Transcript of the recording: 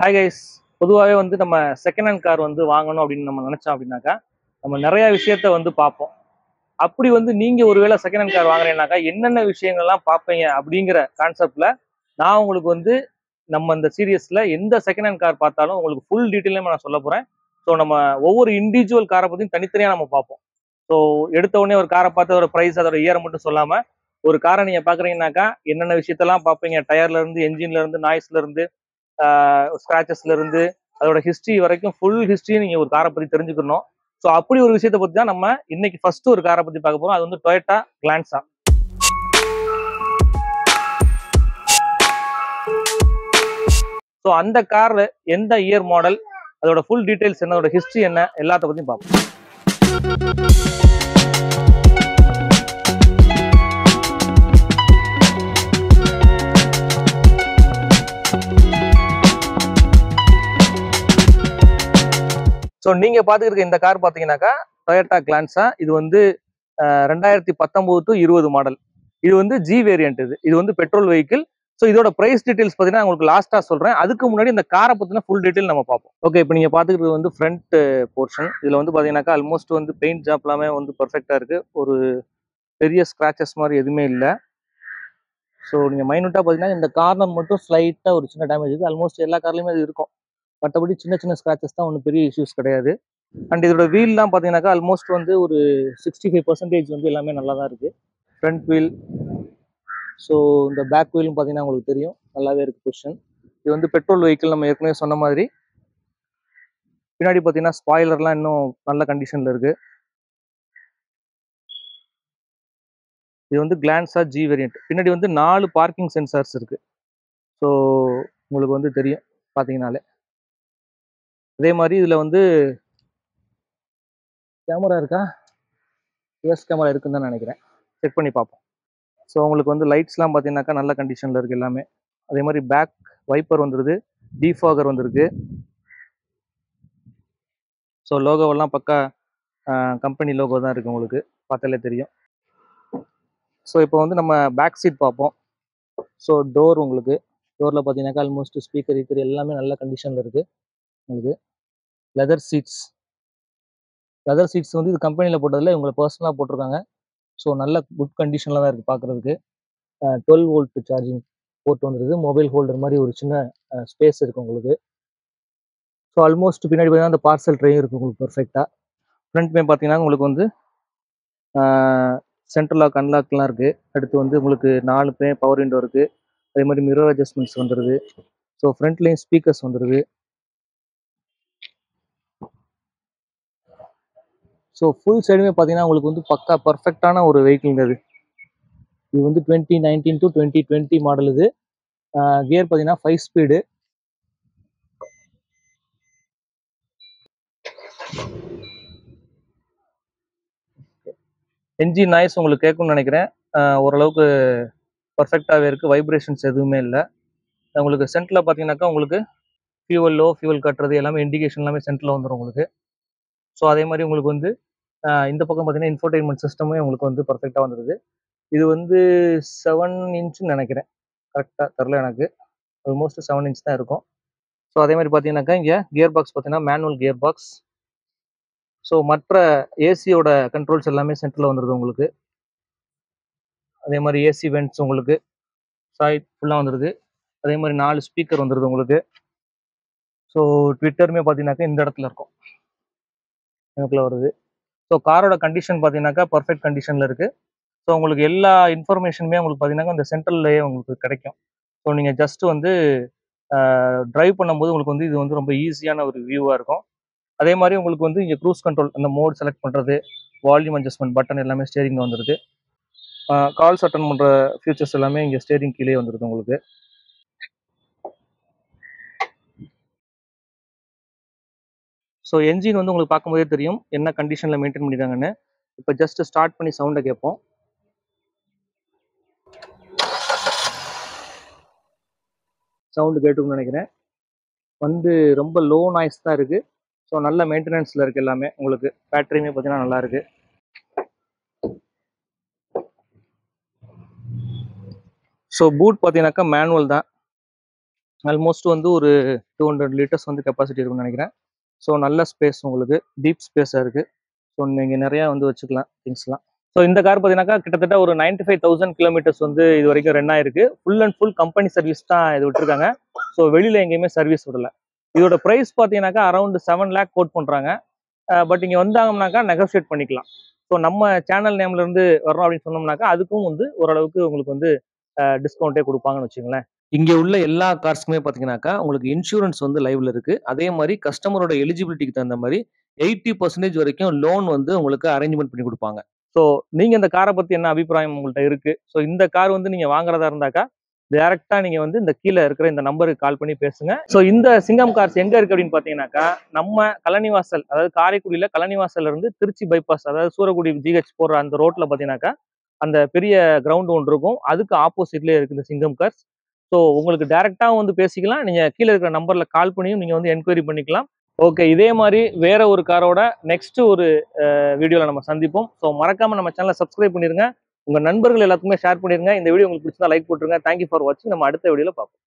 Hi guys. பொதுவாகவே வந்து நம்ம செகண்ட் ஹேண்ட் கார் வந்து வாங்கணும் அப்படின்னு நம்ம நினைச்சோம் அப்படின்னாக்கா நம்ம நிறைய விஷயத்த வந்து பார்ப்போம். அப்படி வந்து நீங்க ஒருவேளை செகண்ட் ஹேண்ட் கார் வாங்குறீங்கனாக்கா என்னென்ன விஷயங்கள்லாம் பார்ப்பீங்க அப்படிங்கிற கான்செப்ட்ல நான் உங்களுக்கு வந்து நம்ம இந்த சீரியஸ்ல எந்த செகண்ட் ஹேண்ட் கார் பார்த்தாலும் உங்களுக்கு ஃபுல் டீட்டெயிலும் நான் சொல்ல போறேன். ஸோ நம்ம ஒவ்வொரு இண்டிவிஜுவல் காரை பற்றியும் தனித்தனியாக நம்ம பார்ப்போம். ஸோ எடுத்த உடனே ஒரு காரை பார்த்து அதோட ப்ரைஸ் அதோட இயரை மட்டும் சொல்லாம ஒரு காரை நீங்க பாக்குறீங்கன்னாக்கா என்னென்ன விஷயத்தெல்லாம் பார்ப்பீங்க, டயர்ல இருந்து என்ஜின்ல இருந்து நாய்ஸ்ல இருந்து ஸ்கிராச்சஸ்ல இருந்து அதோட ஹிஸ்டரி வரைக்கும் ஃபுல் ஹிஸ்டரி நீங்க ஒரு காரை பத்தி தெரிஞ்சுக்கணும். ஸோ அப்படி ஒரு விஷயத்தை பத்தி தான் நம்ம இன்னைக்கு ஃபர்ஸ்ட் ஒரு காரை பத்தி பார்க்க போறோம். அது வந்து டொயோட்டா கிளான்ஸா. ஸோ அந்த கார் எந்த இயர் மாடல், அதோட ஃபுல் டீடைல்ஸ் என்ன, அதோட ஹிஸ்டரி என்ன, எல்லாத்த பத்தியும் பார்ப்போம். ஸோ நீங்க பாத்துக்கிற இந்த கார் பாத்தீங்கன்னாக்கா டொயோட்டா கிளான்ஸா. இது வந்து 2019 to 20 மாடல். இது வந்து ஜி வேரியன்ட். இது வந்து பெட்ரோல் வெஹிக்கிள். ஸோ இதோட பிரைஸ் டீடைல்ஸ் பார்த்தீங்கன்னா உங்களுக்கு லாஸ்டா சொல்றேன். அதுக்கு முன்னாடி இந்த காரை பத்தின ஃபுல் டீடைல் நம்ம பார்ப்போம். ஓகே, இப்போ நீங்க பாத்துக்கிறது வந்து ஃப்ரண்ட் போர்ஷன். இதுல வந்து பாத்தீங்கன்னாக்கா ஆல்மோஸ்ட் வந்து பெயிண்ட் ஜாப் எல்லாமே வந்து பர்ஃபெக்டா இருக்கு. ஒரு பெரிய ஸ்கிராச்சஸ் மாதிரி எதுவுமே இல்லை. ஸோ நீங்க மைனூட்டா பாத்தீங்கன்னா இந்த கார்னர் மட்டும் ஸ்லைட்டா ஒரு சின்ன டேமேஜ் இருக்கு. ஆல்மோஸ்ட் எல்லா கார்லயுமே அது இருக்கும். மற்றபடி சின்ன சின்ன ஸ்கிராச்சஸ் தான், ஒன்றும் பெரிய இஷ்யூஸ் கிடையாது. அண்ட் இதோட வீல்லாம் பார்த்தீங்கன்னாக்கா ஆல்மோஸ்ட் வந்து ஒரு 65% வந்து எல்லாமே நல்லா தான் இருக்குது. Front wheel. ஸோ இந்த பேக் வீலும் பார்த்தீங்கன்னா உங்களுக்கு தெரியும் நல்லாவே இருக்குது பொசிஷன். இது வந்து பெட்ரோல் வெஹிக்கிள் நம்ம ஏற்கனவே சொன்ன மாதிரி. பின்னாடி பார்த்தீங்கன்னா ஸ்பாய்லர்லாம் இன்னும் நல்ல கண்டிஷனில் இருக்குது. இது வந்து கிளான்ஸா ஜி வேரியன்ட். பின்னாடி வந்து 4 பார்க்கிங் சென்சார்ஸ் இருக்குது. ஸோ உங்களுக்கு வந்து தெரியும் பார்த்தீங்கன்னாலே. அதே மாதிரி இதில் வந்து கேமரா இருக்கா? ரிவர்ஸ் கேமரா இருக்குன்னு தான் நினைக்கிறேன். செக் பண்ணி பார்ப்போம். ஸோ உங்களுக்கு வந்து லைட்ஸ்லாம் பார்த்தீங்கன்னாக்கா நல்ல கண்டிஷனில் இருக்குது எல்லாமே. அதே மாதிரி பேக் வைப்பர் வந்துடுது, டீஃபாகர் வந்துருக்கு. ஸோ லோகோவெல்லாம் பக்கா கம்பெனி லோகோ தான் இருக்குது, உங்களுக்கு பார்த்தாலே தெரியும். ஸோ இப்போ வந்து நம்ம பேக் சீட் பார்ப்போம். ஸோ டோர் உங்களுக்கு டோரில் பார்த்தீங்கன்னாக்கா ஆல்மோஸ்ட் ஸ்பீக்கர் கீக்கர் எல்லாமே நல்ல கண்டிஷனில் இருக்குது உங்களுக்கு. லெதர் சீட்ஸ் வந்து இது கம்பெனியில் போட்டதில்லை, இவங்களை பர்சனலாக போட்டிருக்காங்க. ஸோ நல்ல குட் கண்டிஷனில் தான் இருக்குது பார்க்குறதுக்கு. 12 வோல்ட் சார்ஜிங் போர்ட் வந்துருது. மொபைல் ஹோல்டர் மாதிரி ஒரு சின்ன ஸ்பேஸ் இருக்குது உங்களுக்கு. ஸோ ஆல்மோஸ்ட் பின்னாடி பார்த்தீங்கன்னா அந்த பார்சல் ட்ரே இருக்குது உங்களுக்கு பர்ஃபெக்டாக. ஃப்ரண்ட்மே பார்த்தீங்கன்னா உங்களுக்கு வந்து சென்ட்ரல் லாக் அன்லாக்லாம் இருக்குது. அடுத்து வந்து உங்களுக்கு 4 பவர் விண்டோ இருக்குது. அதே மாதிரி மிரர் அட்ஜஸ்ட்மெண்ட்ஸ் வந்துடுது. ஸோ ஃப்ரண்ட்லேயும் ஸ்பீக்கர்ஸ் வந்துடுது. ஸோ ஃபுல் சைடுமே பார்த்தீங்கன்னா உங்களுக்கு வந்து பக்கா பர்ஃபெக்டான ஒரு வெஹிக்கிள்ங்க அது. இது வந்து 2019 to 2020 மாடல். இது கியர் பார்த்தீங்கன்னா 5 ஸ்பீடு. என்ஜின் நாய்ஸ் உங்களுக்கு கேட்கும்னு நினைக்கிறேன். ஓரளவுக்கு பர்ஃபெக்டாகவே இருக்குது. வைப்ரேஷன்ஸ் எதுவுமே இல்லை. உங்களுக்கு சென்டரில் பார்த்தீங்கன்னாக்கா உங்களுக்கு ஃபியூவல் கட்டுறது எல்லாமே இண்டிகேஷன் எல்லாமே சென்டரில் வந்துடும் உங்களுக்கு. ஸோ அதே மாதிரி உங்களுக்கு வந்து இந்த பக்கம் பார்த்தீங்கன்னா இன்ஃபோர்டைன்மெண்ட் சிஸ்டமே உங்களுக்கு வந்து பர்ஃபெக்டாக வந்துடுது. இது வந்து 7 இன்ச்சுன்னு நினைக்கிறேன், கரெக்டாக தெரில எனக்கு. ஆல்மோஸ்ட் 7 இன்ச் தான் இருக்கும். ஸோ அதே மாதிரி பார்த்தீங்கன்னாக்கா இங்கே கியர் பாக்ஸ் பார்த்தீங்கன்னா மேனுவல் கியர் பாக்ஸ். ஸோ மற்ற ஏசியோட கண்ட்ரோல்ஸ் எல்லாமே சென்டரில் வந்துடுது உங்களுக்கு. அதே மாதிரி ஏசி வென்ட்ஸ் உங்களுக்கு சைட் ஃபுல்லாக வந்துடுது. அதே மாதிரி 4 ஸ்பீக்கர் வந்துடுது உங்களுக்கு. ஸோ ட்விட்டருமே பார்த்தீங்கன்னாக்கா இந்த இடத்துல இருக்கும், எனக்குள்ள வருது. ஸோ காரோட கண்டிஷன் பார்த்தீங்கன்னாக்கா பர்ஃபெக்ட் கண்டிஷனில் இருக்குது. ஸோ உங்களுக்கு எல்லா இன்ஃபர்மேஷனுமே உங்களுக்கு பார்த்தீங்கன்னா இந்த சென்ட்ரல்லையே உங்களுக்கு கிடைக்கும். ஸோ நீங்கள் ஜஸ்ட் வந்து ட்ரைவ் பண்ணும்போது உங்களுக்கு வந்து இது வந்து ரொம்ப ஈஸியான ஒரு வியூவாக இருக்கும். அதே மாதிரி உங்களுக்கு வந்து இங்கே க்ரூஸ் கண்ட்ரோல், அந்த மோட் செலக்ட் பண்ணுறது, வால்யூம் அட்ஜஸ்ட்மெண்ட் பட்டன் எல்லாமே ஸ்டேரிங்கில் வந்துடுது. கால்ஸ் அட்டன் பண்ணுற ஃபியூச்சர்ஸ் எல்லாமே இங்கே ஸ்டேரிங் கீழே வந்துடுது உங்களுக்கு. ஸோ என்ஜின் வந்து உங்களுக்கு பார்க்கும்போதே தெரியும் என்ன கண்டிஷனில் மெயின்டைன் பண்ணியிருக்காங்கன்னு. இப்போ ஜஸ்ட் ஸ்டார்ட் பண்ணி சவுண்டை கேட்போம். சவுண்டு கேட்டுக்குன்னு நினைக்கிறேன். வந்து ரொம்ப லோ நாய்ஸ் தான் இருக்குது. ஸோ நல்ல மெயின்டெனன்ஸில் இருக்குது எல்லாமே உங்களுக்கு. பேட்டரியுமே பார்த்தீங்கன்னா நல்லா இருக்குது. ஸோ பூட் பார்த்தீங்கன்னாக்கா மேனுவல் தான். ஆல்மோஸ்ட் வந்து ஒரு 200 லிட்டர்ஸ் வந்து கெப்பாசிட்டி இருக்கும்னு நினைக்கிறேன். ஸோ நல்ல ஸ்பேஸ் உங்களுக்கு, டீப் ஸ்பேஸாக இருக்குது. ஸோ நீங்கள் நிறையா வந்து வச்சுக்கலாம் திங்ஸ்லாம். ஸோ இந்த கார் பார்த்தீங்கன்னாக்கா கிட்டத்தட்ட ஒரு 95,000 கிலோமீட்டர்ஸ் வந்து இது வரைக்கும் ரன் ஆயிருக்கு. Full and full company service தான் இது விட்டுருக்காங்க. ஸோ வெளியில் எங்கேயுமே சர்வீஸ் விடல. இதோட ப்ரைஸ் பார்த்தீங்கன்னாக்கா அரௌண்ட் 7 லேக் கோட் பண்ணுறாங்க. பட் இங்கே வந்தாங்கன்னாக்கா நெகோஷியேட் பண்ணிக்கலாம். ஸோ நம்ம சேனல் நேம்லேருந்து வரோம் அப்படின்னு சொன்னோம்னாக்கா அதுக்கும் வந்து ஓரளவுக்கு உங்களுக்கு வந்து டிஸ்கவுண்ட்டே கொடுப்பாங்கன்னு வச்சுங்களேன். இங்கே உள்ள எல்லா கார்ஸ்க்குமே பார்த்தீங்கன்னாக்கா உங்களுக்கு இன்சூரன்ஸ் வந்து லைவ்ல இருக்கு. அதே மாதிரி கஸ்டமரோட எலிஜிபிலிட்டிக்கு தகுந்த மாதிரி 80% வரைக்கும் லோன் வந்து உங்களுக்கு அரேஞ்ச்மெண்ட் பண்ணி கொடுப்பாங்க. ஸோ நீங்க இந்த காரை பத்தி என்ன அபிப்பிராயம் உங்கள்கிட்ட இருக்கு? ஸோ இந்த கார் வந்து நீங்க வாங்குறதா இருந்தாக்கா டைரக்டா நீங்க வந்து இந்த கீழே இருக்கிற இந்த நம்பருக்கு கால் பண்ணி பேசுங்க. ஸோ இந்த சிங்கம் கார்ஸ் எங்க இருக்கு அப்படின்னு பாத்தீங்கன்னாக்கா நம்ம கலனிவாசல், அதாவது காரைக்குடியில கலனிவாசல்ல இருந்து திருச்சி பைபாஸ், அதாவது சூரக்குடி ஜிஹெச் போற அந்த ரோட்ல பாத்தீங்கன்னாக்கா அந்த பெரிய கிரவுண்ட் ஒன்று இருக்கும். அதுக்கு ஆப்போசிட்லயே இருக்கு இந்த சிங்கம் கார்ஸ். ஸோ உங்களுக்கு டைரக்டாகவும் வந்து பேசிக்கலாம். நீங்க கீழே இருக்கிற நம்பர்ல கால் பண்ணியும் நீங்க வந்து என்கொயரி பண்ணிக்கலாம். ஓகே, இதே மாதிரி வேற ஒரு காரோட நெக்ஸ்ட் ஒரு வீடியோல நம்ம சந்திப்போம். ஸோ மறக்காம நம்ம சேனலை சப்ஸ்கிரைப் பண்ணிருங்க. உங்க நண்பர்கள் எல்லாத்துக்குமே ஷேர் பண்ணிருங்க. இந்த வீடியோ உங்களுக்கு பிடிச்சதா லைக் போட்டுருங்க. தேங்க்யூ ஃபார் வாட்சிங். நம்ம அடுத்த வீடியோல பார்ப்போம்.